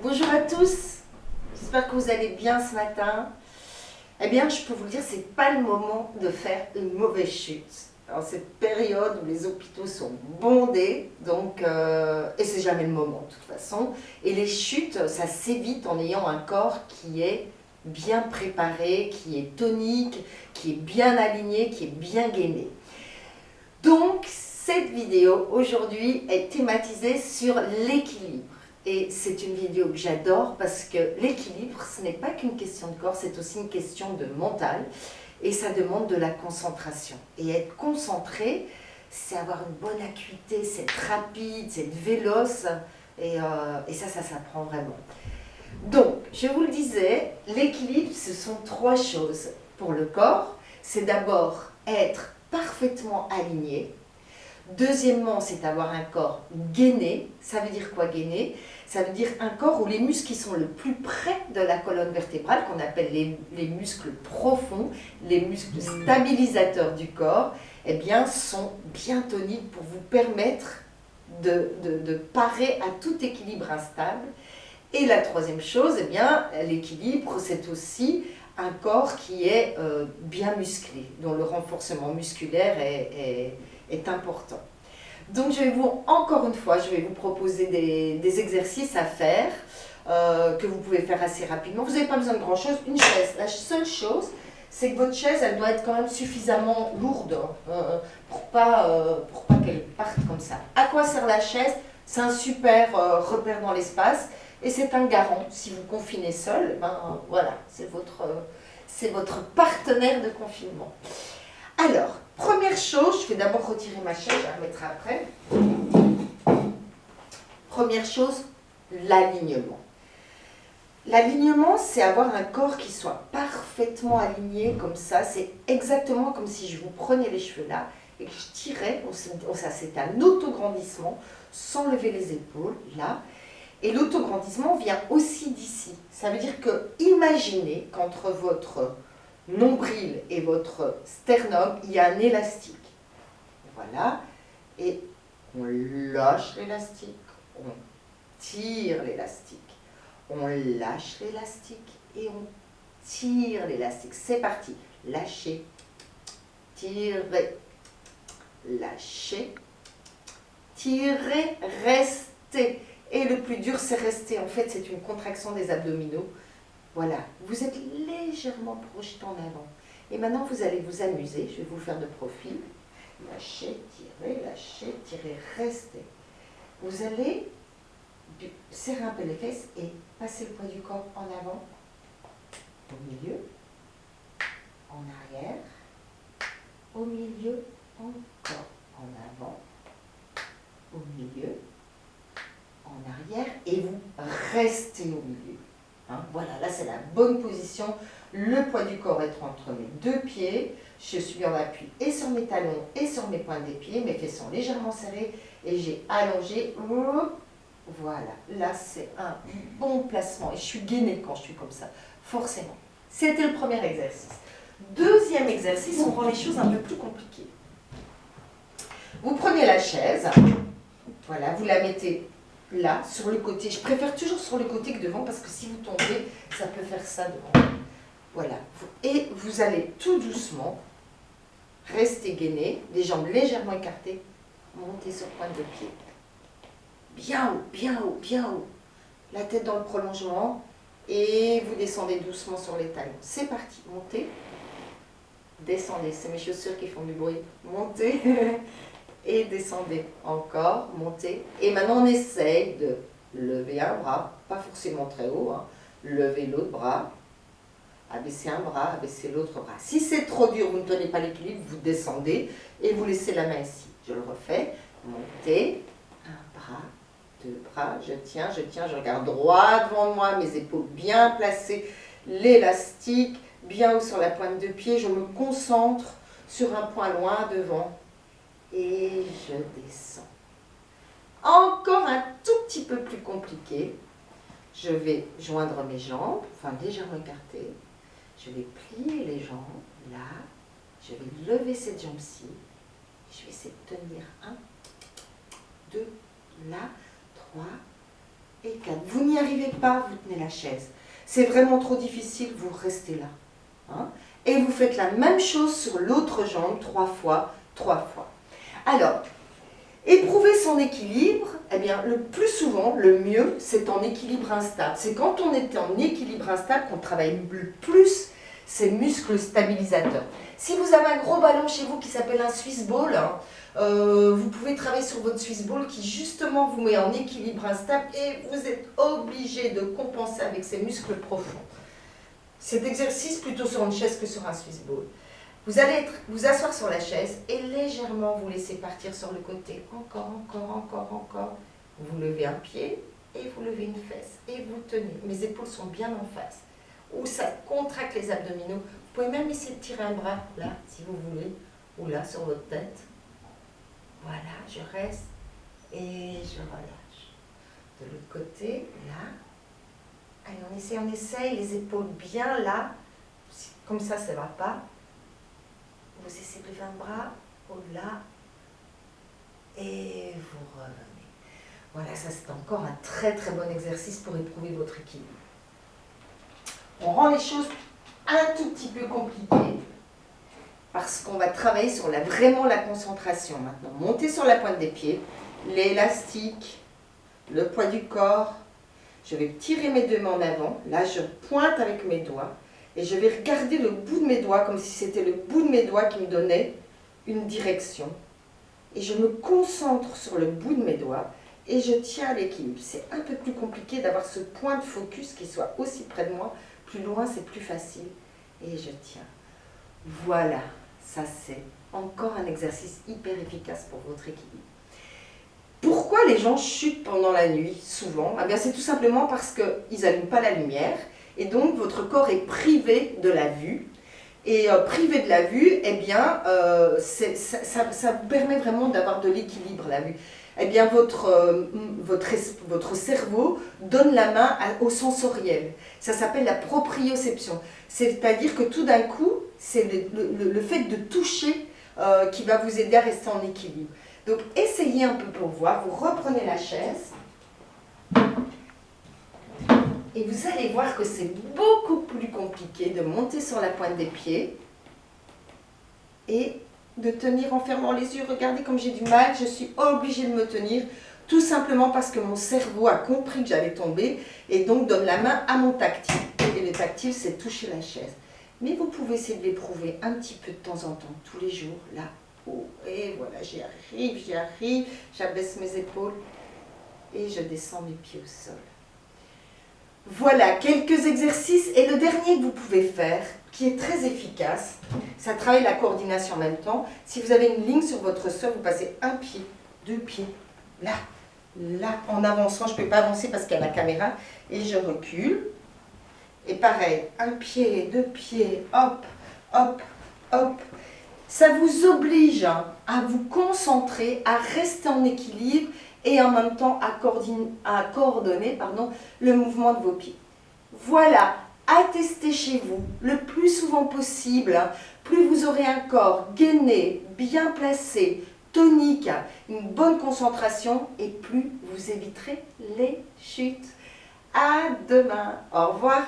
Bonjour à tous, j'espère que vous allez bien ce matin. Eh bien, je peux vous le dire, c'est pas le moment de faire une mauvaise chute. En cette période où les hôpitaux sont bondés, et c'est jamais le moment de toute façon. Et les chutes, ça s'évite en ayant un corps qui est bien préparé, qui est tonique, qui est bien aligné, qui est bien gainé. Donc, cette vidéo aujourd'hui est thématisée sur l'équilibre. Et c'est une vidéo que j'adore parce que l'équilibre, ce n'est pas qu'une question de corps, c'est aussi une question de mental. Et ça demande de la concentration. Et être concentré, c'est avoir une bonne acuité, c'est être rapide, c'est être véloce. Et ça s'apprend vraiment. Donc, je vous le disais, l'équilibre, ce sont trois choses pour le corps. C'est d'abord être parfaitement aligné. Deuxièmement, c'est avoir un corps gainé. Ça veut dire quoi gainé? Ça veut dire un corps où les muscles qui sont le plus près de la colonne vertébrale, qu'on appelle les muscles profonds, les muscles stabilisateurs du corps, eh bien, sont bien toniques pour vous permettre de parer à tout équilibre instable. Et la troisième chose, eh bien, l'équilibre, c'est aussi un corps qui est bien musclé, dont le renforcement musculaire est important. Donc encore une fois, je vais vous proposer des exercices à faire que vous pouvez faire assez rapidement. Vous n'avez pas besoin de grand chose, une chaise. La seule chose, c'est que votre chaise, elle doit être quand même suffisamment lourde pour pas qu'elle parte comme ça. À quoi sert la chaise? C'est un super repère dans l'espace et c'est un garant. Si vous confinez seul, ben voilà, c'est votre partenaire de confinement. Alors, première chose, je vais d'abord retirer ma chaise, je la remettrai après. Première chose, l'alignement. L'alignement, c'est avoir un corps qui soit parfaitement aligné comme ça. C'est exactement comme si je vous prenais les cheveux là et que je tirais. Ça, c'est un autograndissement sans lever les épaules, là. Et l'autograndissement vient aussi d'ici. Ça veut dire que, imaginez qu'entre votre nombril et votre sternum, il y a un élastique. Voilà. Et on lâche l'élastique, on tire l'élastique. On lâche l'élastique et on tire l'élastique. C'est parti. Lâchez, tirez, lâchez, tirez, restez. Et le plus dur, c'est rester. En fait, c'est une contraction des abdominaux. Voilà. Vous êtes légèrement projeté en avant. Et maintenant, vous allez vous amuser. Je vais vous faire de profil. Lâchez, tirez, restez. Vous allez serrer un peu les fesses et passer le poids du corps en avant, au milieu, en arrière, au milieu, encore en avant, au milieu, en arrière, et vous restez au milieu. Hein, voilà, là c'est la bonne position. Le poids du corps est entre mes deux pieds. Je suis en appui et sur mes talons et sur mes pointes des pieds. Mes fesses sont légèrement serrées et j'ai allongé. Voilà, là c'est un bon placement et je suis gainée quand je suis comme ça, forcément. C'était le premier exercice. Deuxième exercice, on rend les choses un peu plus compliquées. Vous prenez la chaise, voilà, vous la mettez là, sur le côté. Je préfère toujours sur le côté que devant parce que si vous tombez, ça peut faire ça devant. Voilà, et vous allez tout doucement rester gainé, les jambes légèrement écartées, monter sur pointe de pied. Bien haut, bien haut, bien haut. La tête dans le prolongement et vous descendez doucement sur les talons. C'est parti, montez, descendez. C'est mes chaussures qui font du bruit. Montez et descendez. Encore, montez. Et maintenant, on essaye de lever un bras, pas forcément très haut, hein. Lever l'autre bras, abaisser un bras, abaisser l'autre bras. Si c'est trop dur, vous ne tenez pas l'équilibre, vous descendez et vous laissez la main ici. Je le refais. Montez, un bras. Deux bras, je tiens, je regarde droit devant moi, mes épaules bien placées, l'élastique bien haut sur la pointe de pied, je me concentre sur un point loin devant et je descends. Encore un tout petit peu plus compliqué, je vais joindre mes jambes, enfin légèrement écartées, je vais plier les jambes, là, je vais lever cette jambe-ci, je vais essayer de tenir 1, 2, là, 3, et 4. Vous n'y arrivez pas, vous tenez la chaise. C'est vraiment trop difficile, vous restez là. Hein? Et vous faites la même chose sur l'autre jambe, 3 fois, 3 fois. Alors, éprouver son équilibre, eh bien, le plus souvent, le mieux, c'est en équilibre instable. C'est quand on est en équilibre instable qu'on travaille le plus ces muscles stabilisateurs. Si vous avez un gros ballon chez vous qui s'appelle un Swiss ball, hein, vous pouvez travailler sur votre Swiss ball qui justement vous met en équilibre instable et vous êtes obligé de compenser avec ces muscles profonds. Cet exercice plutôt sur une chaise que sur un Swiss ball. Vous allez vous asseoir sur la chaise et légèrement vous laisser partir sur le côté. Encore, encore, encore, encore. Vous levez un pied et vous levez une fesse et vous tenez. Mes épaules sont bien en face. Ou ça contracte les abdominaux. Vous pouvez même essayer de tirer un bras, là, si vous voulez, ou là, sur votre tête. Voilà, je reste et je relâche. De l'autre côté, là. Allez, on essaye, les épaules bien là. Comme ça ne va pas. Vous essayez de lever un bras, au-delà, et vous revenez. Voilà, ça c'est encore un très très bon exercice pour éprouver votre équilibre. On rend les choses un tout petit peu compliquées, parce qu'on va travailler sur vraiment la concentration maintenant. Montez sur la pointe des pieds, l'élastique, le poids du corps. Je vais tirer mes deux mains en avant, là je pointe avec mes doigts. Et je vais regarder le bout de mes doigts comme si c'était le bout de mes doigts qui me donnait une direction. Et je me concentre sur le bout de mes doigts et je tiens à l'équilibre. C'est un peu plus compliqué d'avoir ce point de focus qui soit aussi près de moi. Plus loin, c'est plus facile. Et je tiens. Voilà, ça c'est encore un exercice hyper efficace pour votre équilibre. Pourquoi les gens chutent pendant la nuit, souvent? Eh bien, c'est tout simplement parce qu'ils n'allument pas la lumière. Et donc, votre corps est privé de la vue. Et privé de la vue, eh bien, ça vous permet vraiment d'avoir de l'équilibre, la vue. Eh bien, votre cerveau donne la main au sensoriel. Ça s'appelle la proprioception. C'est-à-dire que tout d'un coup, c'est le fait de toucher qui va vous aider à rester en équilibre. Donc, essayez un peu pour voir. Vous reprenez la chaise. Et vous allez voir que c'est beaucoup plus compliqué de monter sur la pointe des pieds et de tenir en fermant les yeux. Regardez comme j'ai du mal, je suis obligée de me tenir, tout simplement parce que mon cerveau a compris que j'allais tomber et donc donne la main à mon tactile. Et le tactile, c'est toucher la chaise. Mais vous pouvez essayer de l'éprouver un petit peu de temps en temps, tous les jours, là. Oh, et voilà, j'y arrive, j'abaisse mes épaules et je descends mes pieds au sol. Voilà, quelques exercices. Et le dernier que vous pouvez faire, qui est très efficace, ça travaille la coordination en même temps. Si vous avez une ligne sur votre sol, vous passez un pied, deux pieds, là, là, en avançant. Je ne peux pas avancer parce qu'il y a la caméra. Et je recule. Et pareil, un pied, deux pieds, hop, hop, hop. Ça vous oblige à vous concentrer, à rester en équilibre et en même temps à coordonner le mouvement de vos pieds. Voilà, à tester chez vous le plus souvent possible. Plus vous aurez un corps gainé, bien placé, tonique, une bonne concentration et plus vous éviterez les chutes. À demain. Au revoir.